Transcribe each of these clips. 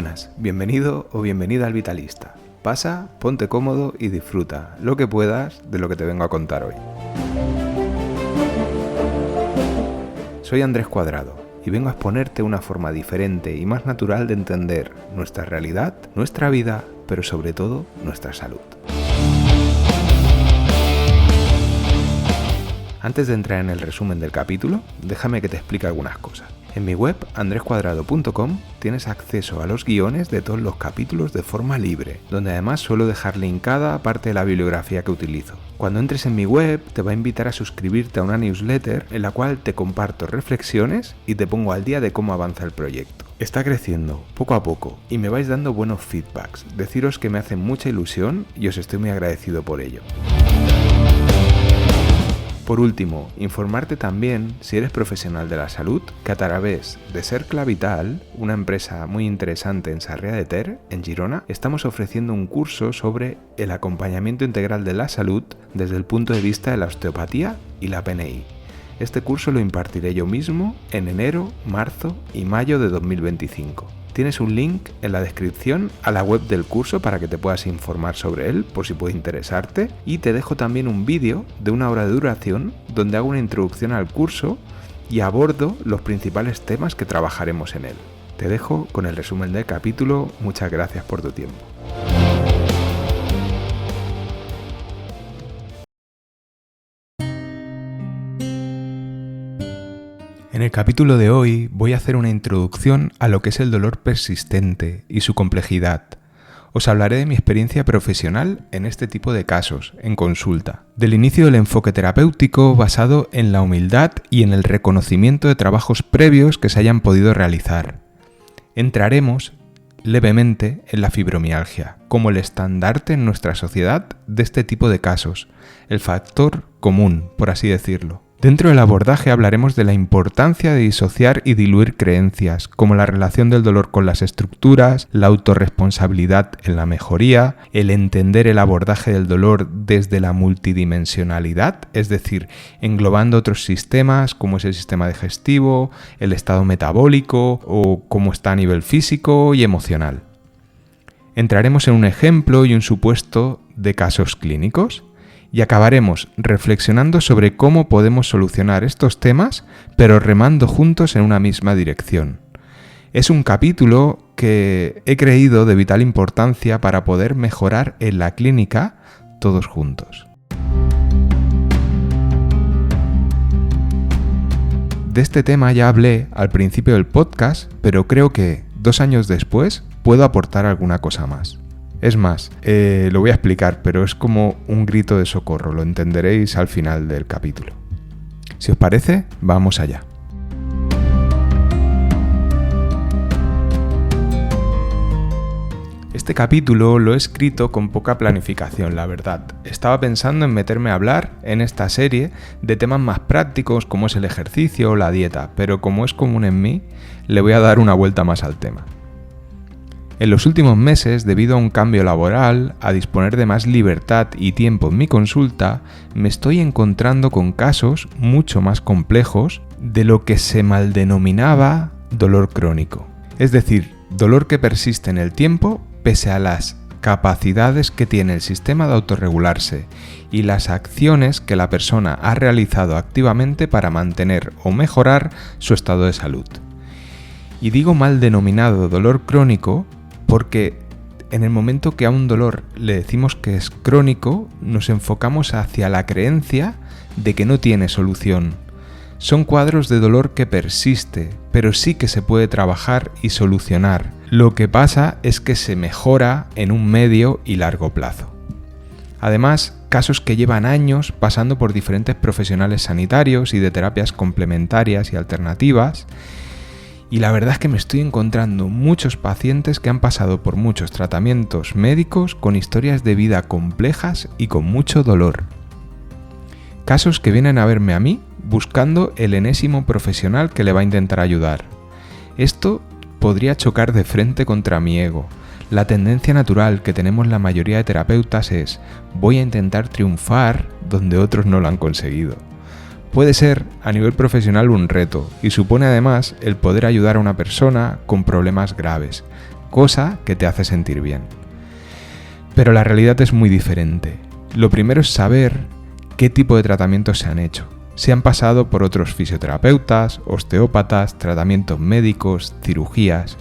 buenas, bienvenido o bienvenida al Vitalista. Pasa, ponte cómodo y disfruta lo que puedas de lo que te vengo a contar hoy. Soy Andrés Cuadrado y vengo a exponerte una forma diferente y más natural de entender nuestra realidad, nuestra vida, pero sobre todo nuestra salud. Antes de entrar en el resumen del capítulo, déjame que te explique algunas cosas. En mi web, andrescuadrado.com, tienes acceso a los guiones de todos los capítulos de forma libre, donde además suelo dejar linkada parte de la bibliografía que utilizo. Cuando entres en mi web, te va a invitar a suscribirte a una newsletter en la cual te comparto reflexiones y te pongo al día de cómo avanza el proyecto. Está creciendo poco a poco y me vais dando buenos feedbacks. Deciros que me hace mucha ilusión y os estoy muy agradecido por ello. Por último, informarte también, si eres profesional de la salud, que a través de Cercla Vital, una empresa muy interesante en Sarrià de Ter, en Girona, estamos ofreciendo un curso sobre el acompañamiento integral de la salud desde el punto de vista de la osteopatía y la PNI. Este curso lo impartiré yo mismo en enero, marzo y mayo de 2025. Tienes un link en la descripción a la web del curso para que te puedas informar sobre él, por si puede interesarte. Y te dejo también un vídeo de 1 hora de duración donde hago una introducción al curso y abordo los principales temas que trabajaremos en él. Te dejo con el resumen del capítulo. Muchas gracias por tu tiempo. En el capítulo de hoy voy a hacer una introducción a lo que es el dolor persistente y su complejidad. Os hablaré de mi experiencia profesional en este tipo de casos, en consulta, del inicio del enfoque terapéutico basado en la humildad y en el reconocimiento de trabajos previos que se hayan podido realizar. Entraremos levemente en la fibromialgia, como el estandarte en nuestra sociedad de este tipo de casos, el factor común, por así decirlo. Dentro del abordaje hablaremos de la importancia de disociar y diluir creencias, como la relación del dolor con las estructuras, la autorresponsabilidad en la mejoría, el entender el abordaje del dolor desde la multidimensionalidad, es decir, englobando otros sistemas como es el sistema digestivo, el estado metabólico o cómo está a nivel físico y emocional. Entraremos en un ejemplo y un supuesto de casos clínicos. Y acabaremos reflexionando sobre cómo podemos solucionar estos temas, pero remando juntos en una misma dirección. Es un capítulo que he creído de vital importancia para poder mejorar en la clínica todos juntos. De este tema ya hablé al principio del podcast, pero creo que 2 años después puedo aportar alguna cosa más. Es más, lo voy a explicar, pero es como un grito de socorro, lo entenderéis al final del capítulo. Si os parece, vamos allá. Este capítulo lo he escrito con poca planificación, la verdad. Estaba pensando en meterme a hablar en esta serie de temas más prácticos como es el ejercicio o la dieta, pero como es común en mí, le voy a dar una vuelta más al tema. En los últimos meses, debido a un cambio laboral, a disponer de más libertad y tiempo en mi consulta, me estoy encontrando con casos mucho más complejos de lo que se maldenominaba dolor crónico. Es decir, dolor que persiste en el tiempo pese a las capacidades que tiene el sistema de autorregularse y las acciones que la persona ha realizado activamente para mantener o mejorar su estado de salud. Y digo mal denominado dolor crónico porque en el momento que a un dolor le decimos que es crónico, nos enfocamos hacia la creencia de que no tiene solución. Son cuadros de dolor que persiste, pero sí que se puede trabajar y solucionar. Lo que pasa es que se mejora en un medio y largo plazo. Además, casos que llevan años pasando por diferentes profesionales sanitarios y de terapias complementarias y alternativas. Y la verdad es que me estoy encontrando muchos pacientes que han pasado por muchos tratamientos médicos con historias de vida complejas y con mucho dolor. Casos que vienen a verme a mí buscando el enésimo profesional que le va a intentar ayudar. Esto podría chocar de frente contra mi ego. La tendencia natural que tenemos la mayoría de terapeutas es: voy a intentar triunfar donde otros no lo han conseguido. Puede ser a nivel profesional un reto y supone además el poder ayudar a una persona con problemas graves, cosa que te hace sentir bien. Pero la realidad es muy diferente. Lo primero es saber qué tipo de tratamientos se han hecho. Si han pasado por otros fisioterapeutas, osteópatas, tratamientos médicos, cirugías.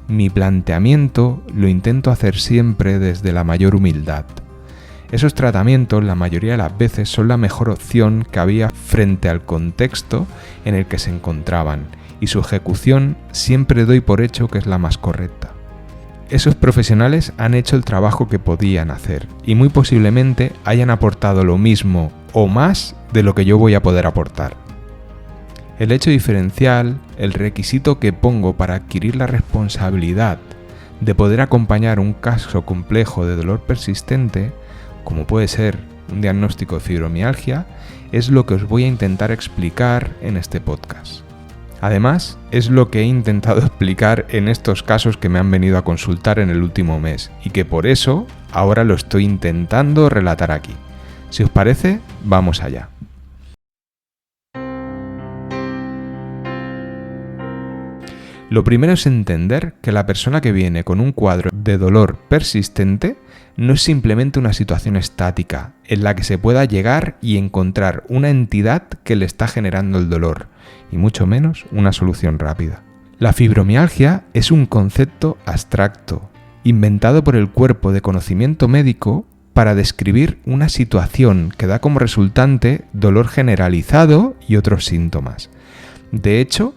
Mi planteamiento lo intento hacer siempre desde la mayor humildad. Esos tratamientos la mayoría de las veces son la mejor opción que había frente al contexto en el que se encontraban y su ejecución siempre doy por hecho que es la más correcta. Esos profesionales han hecho el trabajo que podían hacer y muy posiblemente hayan aportado lo mismo o más de lo que yo voy a poder aportar. El hecho diferencial, el requisito que pongo para adquirir la responsabilidad de poder acompañar un caso complejo de dolor persistente, como puede ser un diagnóstico de fibromialgia, es lo que os voy a intentar explicar en este podcast. Además, es lo que he intentado explicar en estos casos que me han venido a consultar en el último mes y que por eso ahora lo estoy intentando relatar aquí. Si os parece, vamos allá. Lo primero es entender que la persona que viene con un cuadro de dolor persistente no es simplemente una situación estática en la que se pueda llegar y encontrar una entidad que le está generando el dolor, y mucho menos una solución rápida. La fibromialgia es un concepto abstracto, inventado por el cuerpo de conocimiento médico para describir una situación que da como resultante dolor generalizado y otros síntomas. De hecho,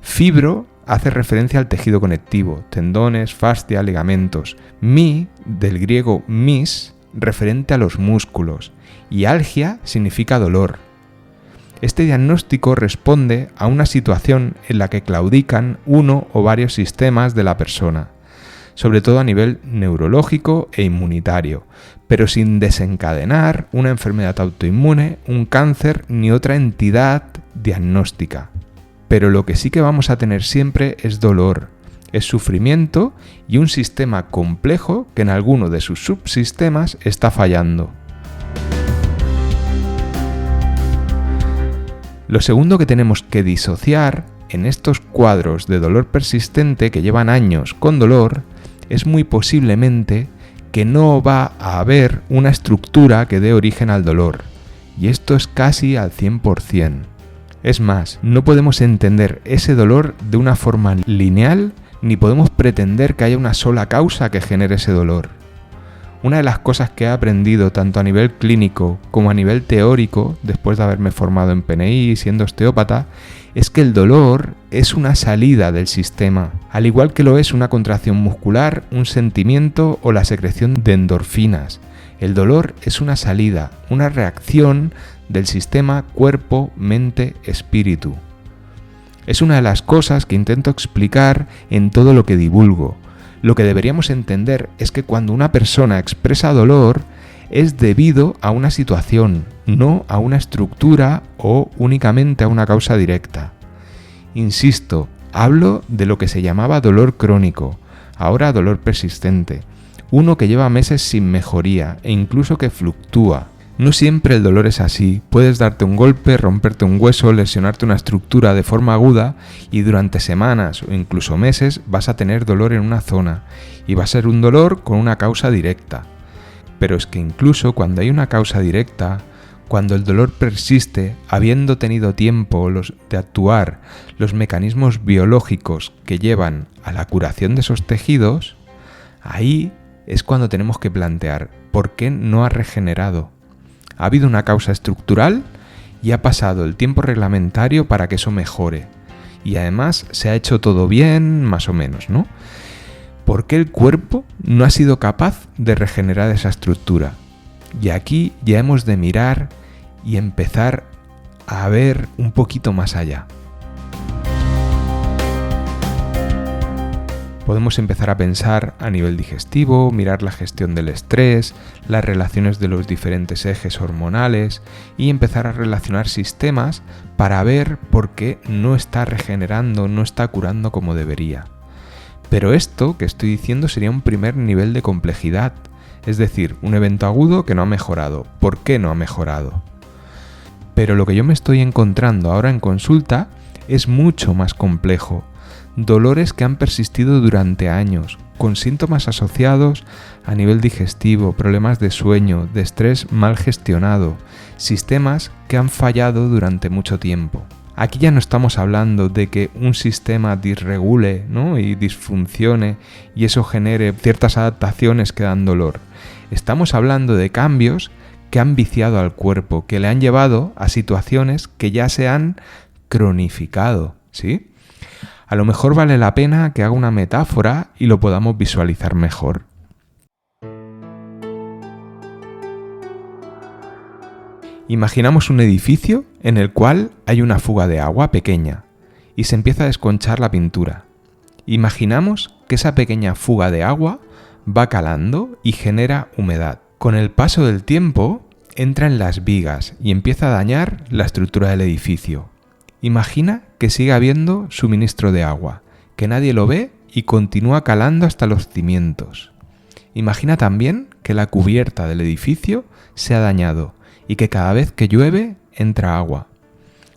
fibro hace referencia al tejido conectivo, tendones, fascia, ligamentos. Mi, del griego mis, referente a los músculos. Y algia significa dolor. Este diagnóstico responde a una situación en la que claudican uno o varios sistemas de la persona, sobre todo a nivel neurológico e inmunitario, pero sin desencadenar una enfermedad autoinmune, un cáncer ni otra entidad diagnóstica. Pero lo que sí que vamos a tener siempre es dolor, es sufrimiento y un sistema complejo que en alguno de sus subsistemas está fallando. Lo segundo que tenemos que disociar en estos cuadros de dolor persistente que llevan años con dolor es muy posiblemente que no va a haber una estructura que dé origen al dolor, y esto es casi al 100%. Es más, no podemos entender ese dolor de una forma lineal ni podemos pretender que haya una sola causa que genere ese dolor. Una de las cosas que he aprendido tanto a nivel clínico como a nivel teórico, después de haberme formado en PNI y siendo osteópata, es que el dolor es una salida del sistema, al igual que lo es una contracción muscular, un sentimiento o la secreción de endorfinas. El dolor es una salida, una reacción del sistema cuerpo, mente, espíritu. Es una de las cosas que intento explicar en todo lo que divulgo. Lo que deberíamos entender es que cuando una persona expresa dolor es debido a una situación, no a una estructura o únicamente a una causa directa. Insisto, hablo de lo que se llamaba dolor crónico, ahora dolor persistente, uno que lleva meses sin mejoría e incluso que fluctúa. No siempre el dolor es así, puedes darte un golpe, romperte un hueso, lesionarte una estructura de forma aguda y durante semanas o incluso meses vas a tener dolor en una zona y va a ser un dolor con una causa directa. Pero es que incluso cuando hay una causa directa, cuando el dolor persiste, habiendo tenido tiempo de actuar los mecanismos biológicos que llevan a la curación de esos tejidos, ahí es cuando tenemos que plantear ¿por qué no ha regenerado? Ha habido una causa estructural y ha pasado el tiempo reglamentario para que eso mejore. Y además se ha hecho todo bien, más o menos, ¿no? ¿Por qué el cuerpo no ha sido capaz de regenerar esa estructura? Y aquí ya hemos de mirar y empezar a ver un poquito más allá. Podemos empezar a pensar a nivel digestivo, mirar la gestión del estrés, las relaciones de los diferentes ejes hormonales y empezar a relacionar sistemas para ver por qué no está regenerando, no está curando como debería. Pero esto que estoy diciendo sería un primer nivel de complejidad, es decir, un evento agudo que no ha mejorado. ¿Por qué no ha mejorado? Pero lo que yo me estoy encontrando ahora en consulta es mucho más complejo. Dolores que han persistido durante años, con síntomas asociados a nivel digestivo, problemas de sueño, de estrés mal gestionado, sistemas que han fallado durante mucho tiempo. Aquí ya no estamos hablando de que un sistema disregule, ¿no?, y disfuncione y eso genere ciertas adaptaciones que dan dolor. Estamos hablando de cambios que han viciado al cuerpo, que le han llevado a situaciones que ya se han cronificado, ¿sí? A lo mejor vale la pena que haga una metáfora y lo podamos visualizar mejor. Imaginamos un edificio en el cual hay una fuga de agua pequeña y se empieza a desconchar la pintura. Imaginamos que esa pequeña fuga de agua va calando y genera humedad. Con el paso del tiempo entra en las vigas y empieza a dañar la estructura del edificio. Imagina que sigue habiendo suministro de agua, que nadie lo ve y continúa calando hasta los cimientos. Imagina también que la cubierta del edificio se ha dañado y que cada vez que llueve entra agua.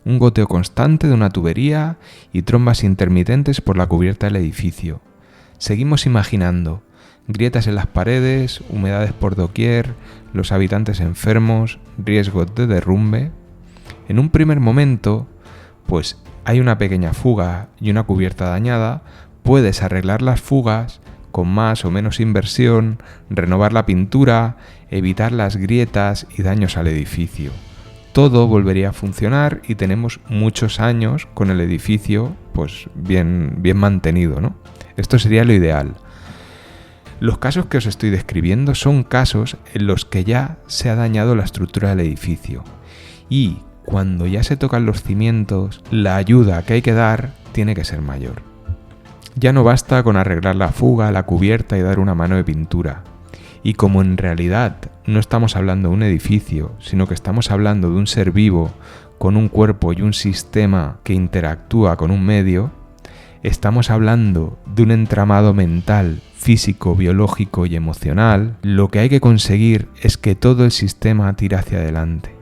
Un goteo constante de una tubería y trombas intermitentes por la cubierta del edificio. Seguimos imaginando grietas en las paredes, humedades por doquier, los habitantes enfermos, riesgos de derrumbe. En un primer momento, pues hay una pequeña fuga y una cubierta dañada, puedes arreglar las fugas con más o menos inversión, renovar la pintura, evitar las grietas y daños al edificio. Todo volvería a funcionar y tenemos muchos años con el edificio pues bien mantenido, ¿no? Esto sería lo ideal. Los casos que os estoy describiendo son casos en los que ya se ha dañado la estructura del edificio y cuando ya se tocan los cimientos, la ayuda que hay que dar tiene que ser mayor. Ya no basta con arreglar la fuga, la cubierta y dar una mano de pintura. Y como en realidad no estamos hablando de un edificio, sino que estamos hablando de un ser vivo con un cuerpo y un sistema que interactúa con un medio, estamos hablando de un entramado mental, físico, biológico y emocional, lo que hay que conseguir es que todo el sistema tire hacia adelante.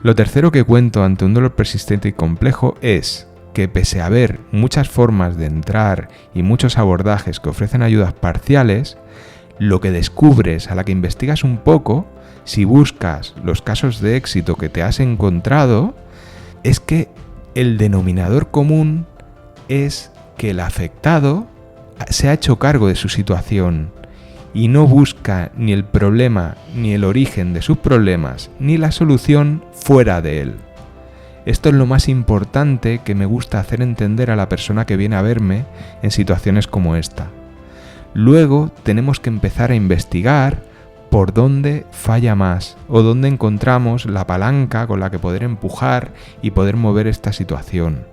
Lo tercero que cuento ante un dolor persistente y complejo es que pese a haber muchas formas de entrar y muchos abordajes que ofrecen ayudas parciales, lo que descubres a la que investigas un poco, si buscas los casos de éxito que te has encontrado, es que el denominador común es que el afectado se ha hecho cargo de su situación y no busca ni el problema, ni el origen de sus problemas, ni la solución fuera de él. Esto es lo más importante que me gusta hacer entender a la persona que viene a verme en situaciones como esta. Luego tenemos que empezar a investigar por dónde falla más o dónde encontramos la palanca con la que poder empujar y poder mover esta situación.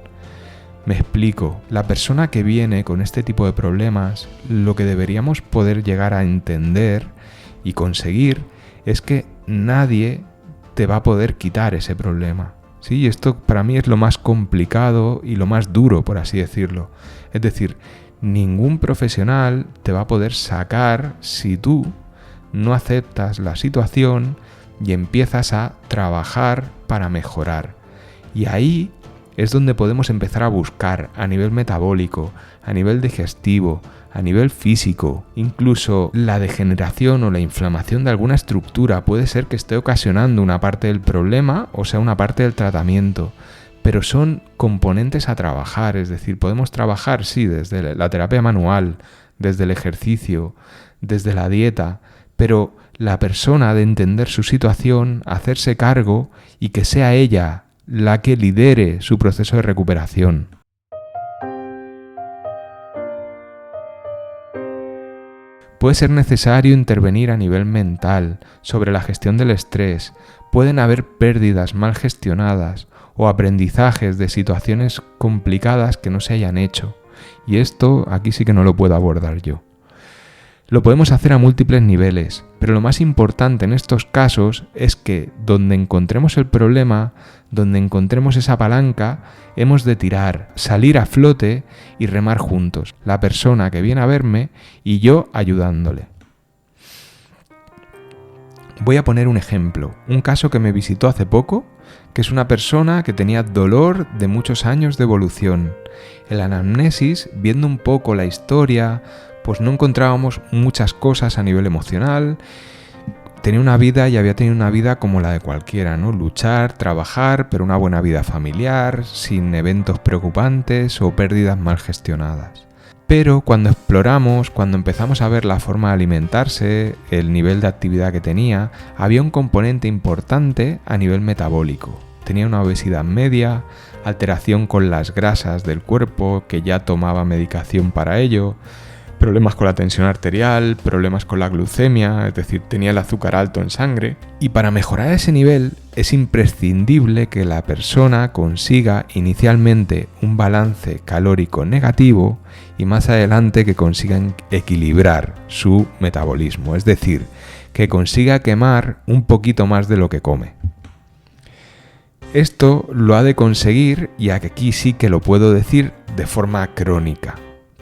Me explico, la persona que viene con este tipo de problemas, lo que deberíamos poder llegar a entender y conseguir es que nadie te va a poder quitar ese problema. Sí, esto para mí es lo más complicado y lo más duro, por así decirlo. Es decir, ningún profesional te va a poder sacar si tú no aceptas la situación y empiezas a trabajar para mejorar. Y ahí es donde podemos empezar a buscar a nivel metabólico, a nivel digestivo, a nivel físico, incluso la degeneración o la inflamación de alguna estructura puede ser que esté ocasionando una parte del problema o sea una parte del tratamiento, pero son componentes a trabajar, es decir, podemos trabajar, sí, desde la terapia manual, desde el ejercicio, desde la dieta, pero la persona ha de entender su situación, hacerse cargo y que sea ella la que lidere su proceso de recuperación. Puede ser necesario intervenir a nivel mental sobre la gestión del estrés, pueden haber pérdidas mal gestionadas o aprendizajes de situaciones complicadas que no se hayan hecho, y esto aquí sí que no lo puedo abordar yo. Lo podemos hacer a múltiples niveles, pero lo más importante en estos casos es que donde encontremos el problema, donde encontremos esa palanca, hemos de tirar, salir a flote y remar juntos, la persona que viene a verme y yo ayudándole. Voy a poner un ejemplo, un caso que me visitó hace poco que es una persona que tenía dolor de muchos años de evolución. En la anamnesis, viendo un poco la historia, pues no encontrábamos muchas cosas a nivel emocional. Tenía una vida y había tenido una vida como la de cualquiera, ¿no? Luchar, trabajar, pero una buena vida familiar, sin eventos preocupantes o pérdidas mal gestionadas. Pero cuando exploramos, cuando empezamos a ver la forma de alimentarse, el nivel de actividad que tenía, había un componente importante a nivel metabólico. Tenía una obesidad media, alteración con las grasas del cuerpo, que ya tomaba medicación para ello, problemas con la tensión arterial, problemas con la glucemia, es decir, tenía el azúcar alto en sangre. Y para mejorar ese nivel es imprescindible que la persona consiga inicialmente un balance calórico negativo y más adelante que consiga equilibrar su metabolismo, es decir, que consiga quemar un poquito más de lo que come. Esto lo ha de conseguir, y aquí sí que lo puedo decir, de forma crónica.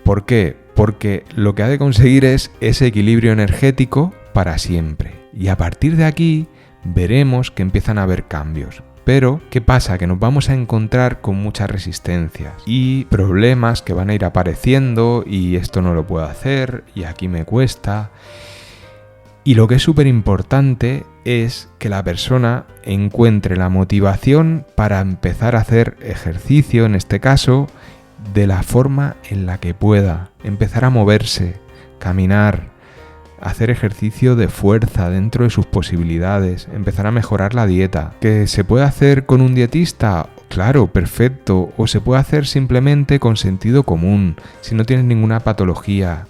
¿Por qué? Porque lo que ha de conseguir es ese equilibrio energético para siempre. Y a partir de aquí veremos que empiezan a haber cambios. Pero, ¿qué pasa? Que nos vamos a encontrar con muchas resistencias y problemas que van a ir apareciendo, y esto no lo puedo hacer, y aquí me cuesta. Y lo que es súper importante es que la persona encuentre la motivación para empezar a hacer ejercicio, en este caso, de la forma en la que pueda. Empezar a moverse, caminar, hacer ejercicio de fuerza dentro de sus posibilidades, empezar a mejorar la dieta. ¿Que se puede hacer con un dietista? Claro, perfecto. O se puede hacer simplemente con sentido común, si no tienes ninguna patología.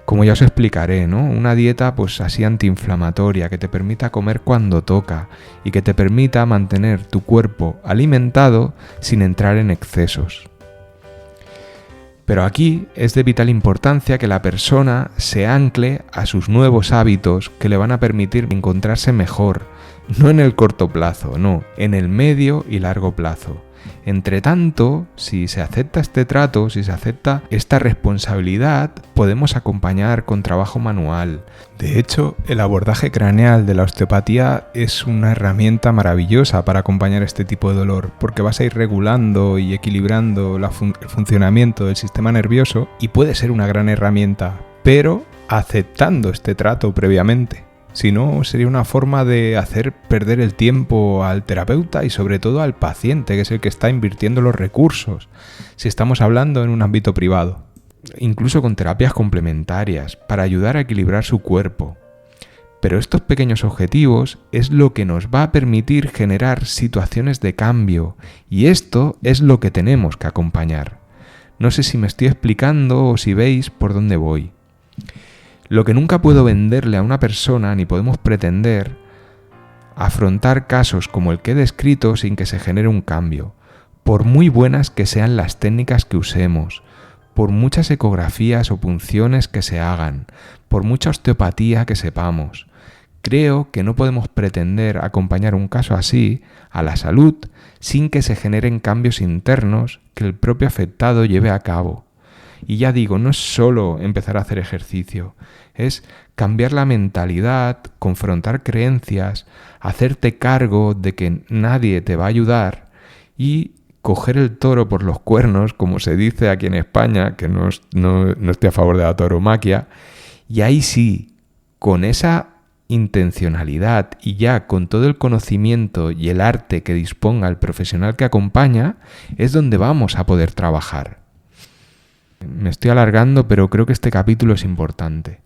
Como ya os explicaré, ¿no? Una dieta pues así antiinflamatoria, que te permita comer cuando toca y que te permita mantener tu cuerpo alimentado sin entrar en excesos. Pero aquí es de vital importancia que la persona se ancle a sus nuevos hábitos que le van a permitir encontrarse mejor, no en el corto plazo, no, en el medio y largo plazo. Entre tanto, si se acepta este trato, si se acepta esta responsabilidad, podemos acompañar con trabajo manual. De hecho, el abordaje craneal de la osteopatía es una herramienta maravillosa para acompañar este tipo de dolor, porque vas a ir regulando y equilibrando el funcionamiento del sistema nervioso, y puede ser una gran herramienta, pero aceptando este trato previamente. Si no, sería una forma de hacer perder el tiempo al terapeuta y sobre todo al paciente, que es el que está invirtiendo los recursos, si estamos hablando en un ámbito privado. Incluso con terapias complementarias, para ayudar a equilibrar su cuerpo. Pero estos pequeños objetivos es lo que nos va a permitir generar situaciones de cambio, y esto es lo que tenemos que acompañar. No sé si me estoy explicando o si veis por dónde voy. Lo que nunca puedo venderle a una persona, ni podemos pretender, afrontar casos como el que he descrito sin que se genere un cambio, por muy buenas que sean las técnicas que usemos, por muchas ecografías o punciones que se hagan, por mucha osteopatía que sepamos. Creo que no podemos pretender acompañar un caso así a la salud sin que se generen cambios internos que el propio afectado lleve a cabo. Y ya digo, no es solo empezar a hacer ejercicio, es cambiar la mentalidad, confrontar creencias, hacerte cargo de que nadie te va a ayudar y coger el toro por los cuernos, como se dice aquí en España, que no estoy a favor de la tauromaquia, y ahí sí, con esa intencionalidad y ya con todo el conocimiento y el arte que disponga el profesional que acompaña, es donde vamos a poder trabajar. Me estoy alargando, pero creo que este capítulo es importante.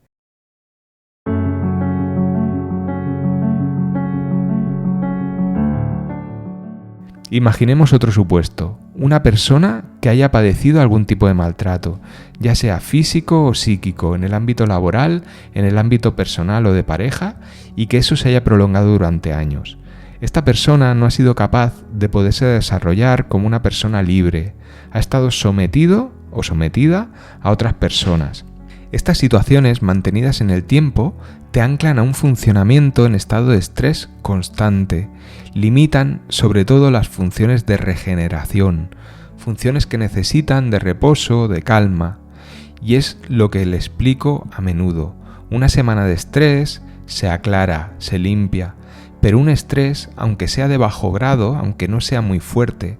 Imaginemos otro supuesto, una persona que haya padecido algún tipo de maltrato, ya sea físico o psíquico, en el ámbito laboral, en el ámbito personal o de pareja, y que eso se haya prolongado durante años. Esta persona no ha sido capaz de poderse desarrollar como una persona libre, ha estado sometido o sometida a otras personas. Estas situaciones mantenidas en el tiempo te anclan a un funcionamiento en estado de estrés constante, limitan sobre todo las funciones de regeneración, funciones que necesitan de reposo, de calma, y es lo que le explico a menudo. Una semana de estrés se aclara, se limpia, Pero un estrés, aunque sea de bajo grado, aunque no sea muy fuerte,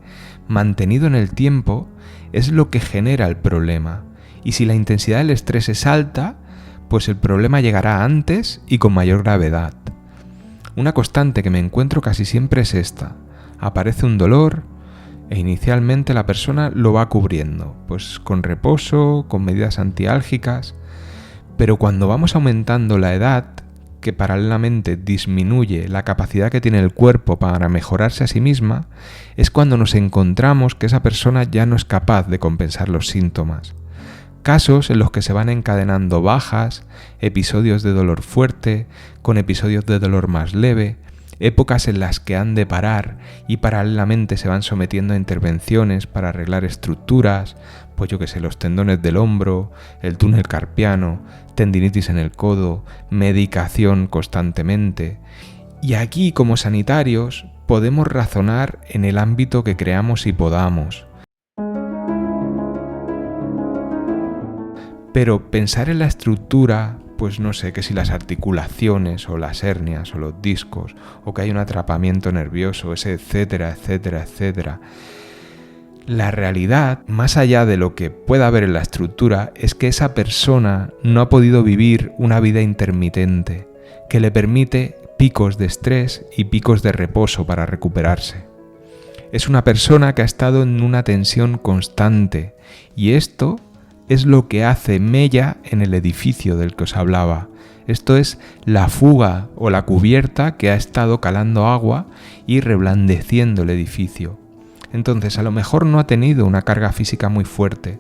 mantenido en el tiempo, es lo que genera el problema. Y si la intensidad del estrés es alta, pues el problema llegará antes y con mayor gravedad. Una constante que me encuentro casi siempre es esta. Aparece un dolor e inicialmente la persona lo va cubriendo, pues con reposo, con medidas antiálgicas, pero cuando vamos aumentando la edad, que paralelamente disminuye la capacidad que tiene el cuerpo para mejorarse a sí misma, es cuando nos encontramos que esa persona ya no es capaz de compensar los síntomas. Casos en los que se van encadenando bajas, episodios de dolor fuerte, con episodios de dolor más leve, épocas en las que han de parar y paralelamente se van sometiendo a intervenciones para arreglar estructuras, pues yo que sé, los tendones del hombro, el túnel carpiano, tendinitis en el codo, medicación constantemente. Y aquí, como sanitarios, podemos razonar en el ámbito que creamos y podamos. Pero pensar en la estructura, pues no sé, que si las articulaciones o las hernias o los discos, o que hay un atrapamiento nervioso, ese etcétera, etcétera, etcétera. La realidad, más allá de lo que pueda haber en la estructura, es que esa persona no ha podido vivir una vida intermitente, que le permite picos de estrés y picos de reposo para recuperarse. Es una persona que ha estado en una tensión constante, y esto es lo que hace mella en el edificio del que os hablaba. Esto es la fuga o la cubierta que ha estado calando agua y reblandeciendo el edificio. Entonces, a lo mejor no ha tenido una carga física muy fuerte,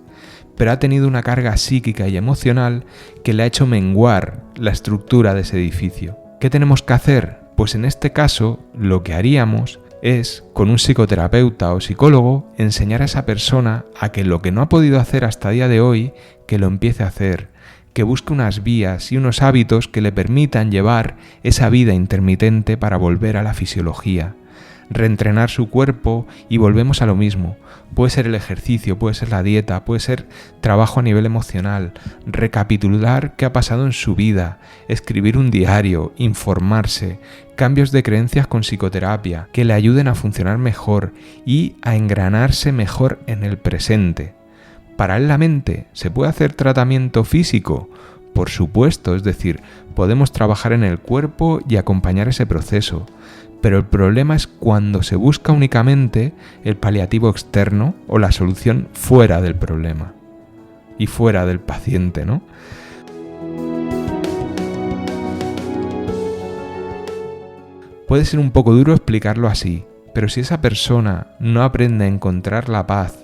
pero ha tenido una carga psíquica y emocional que le ha hecho menguar la estructura de ese edificio. ¿Qué tenemos que hacer? Pues en este caso, lo que haríamos es, con un psicoterapeuta o psicólogo, enseñar a esa persona a que lo que no ha podido hacer hasta el día de hoy, que lo empiece a hacer, que busque unas vías y unos hábitos que le permitan llevar esa vida intermitente para volver a la fisiología, reentrenar su cuerpo y volvemos a lo mismo. Puede ser el ejercicio, puede ser la dieta, puede ser trabajo a nivel emocional, recapitular qué ha pasado en su vida, escribir un diario, informarse, cambios de creencias con psicoterapia que le ayuden a funcionar mejor y a engranarse mejor en el presente. Paralelamente, ¿se puede hacer tratamiento físico? Por supuesto, es decir, podemos trabajar en el cuerpo y acompañar ese proceso. Pero el problema es cuando se busca únicamente el paliativo externo o la solución fuera del problema y fuera del paciente, ¿no? Puede ser un poco duro explicarlo así, pero si esa persona no aprende a encontrar la paz,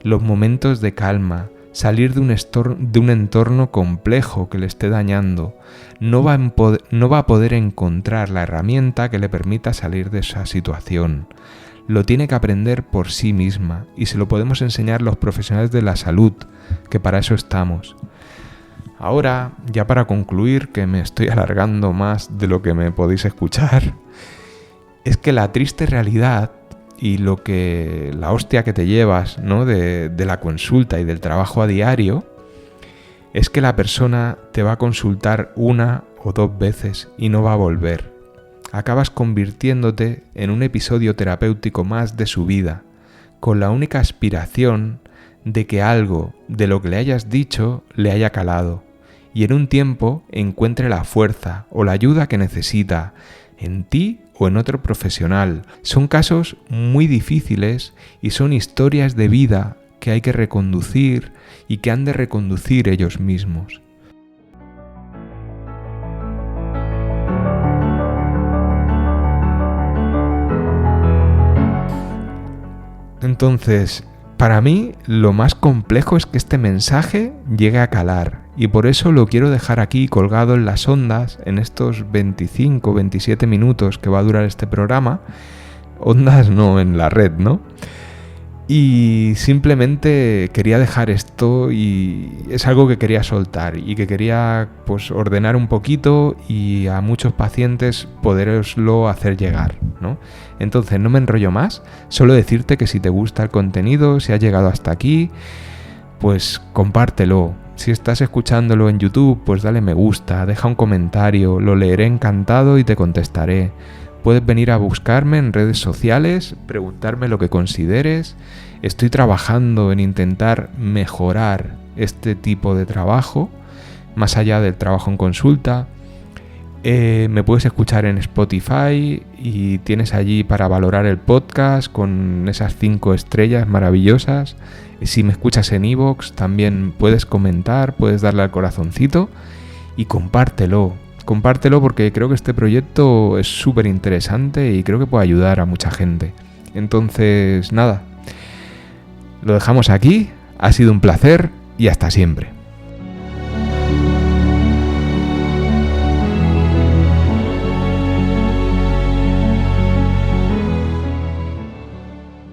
los momentos de calma, salir de un entorno complejo que le esté dañando, no va a poder encontrar la herramienta que le permita salir de esa situación. Lo tiene que aprender por sí misma y se lo podemos enseñar los profesionales de la salud, que para eso estamos. Ahora, ya para concluir, que me estoy alargando más de lo que me podéis escuchar, es que la triste realidad y la hostia que te llevas, ¿no? de la consulta y del trabajo a diario, es que la persona te va a consultar 1 o 2 veces y no va a volver. Acabas convirtiéndote en un episodio terapéutico más de su vida, con la única aspiración de que algo de lo que le hayas dicho le haya calado y en un tiempo encuentre la fuerza o la ayuda que necesita en ti o en otro profesional. Son casos muy difíciles y son historias de vida que hay que reconducir y que han de reconducir ellos mismos. Entonces, para mí lo más complejo es que este mensaje llegue a calar y por eso lo quiero dejar aquí colgado en las ondas en estos 25-27 minutos que va a durar este programa. Ondas no, en la red, ¿no? Y simplemente quería dejar esto y es algo que quería soltar y que quería pues ordenar un poquito y a muchos pacientes poderoslo hacer llegar, ¿no? Entonces no me enrollo más, solo decirte que si te gusta el contenido, si has llegado hasta aquí, pues compártelo. Si estás escuchándolo en YouTube, pues dale me gusta, deja un comentario, lo leeré encantado y te contestaré. Puedes venir a buscarme en redes sociales, preguntarme lo que consideres. Estoy trabajando en intentar mejorar este tipo de trabajo, más allá del trabajo en consulta. Me puedes escuchar en Spotify y tienes allí para valorar el podcast con esas 5 estrellas maravillosas. Si me escuchas en iVoox también puedes comentar, puedes darle al corazoncito y compártelo. Compártelo porque creo que este proyecto es súper interesante y creo que puede ayudar a mucha gente. Entonces, nada, lo dejamos aquí. Ha sido un placer y hasta siempre.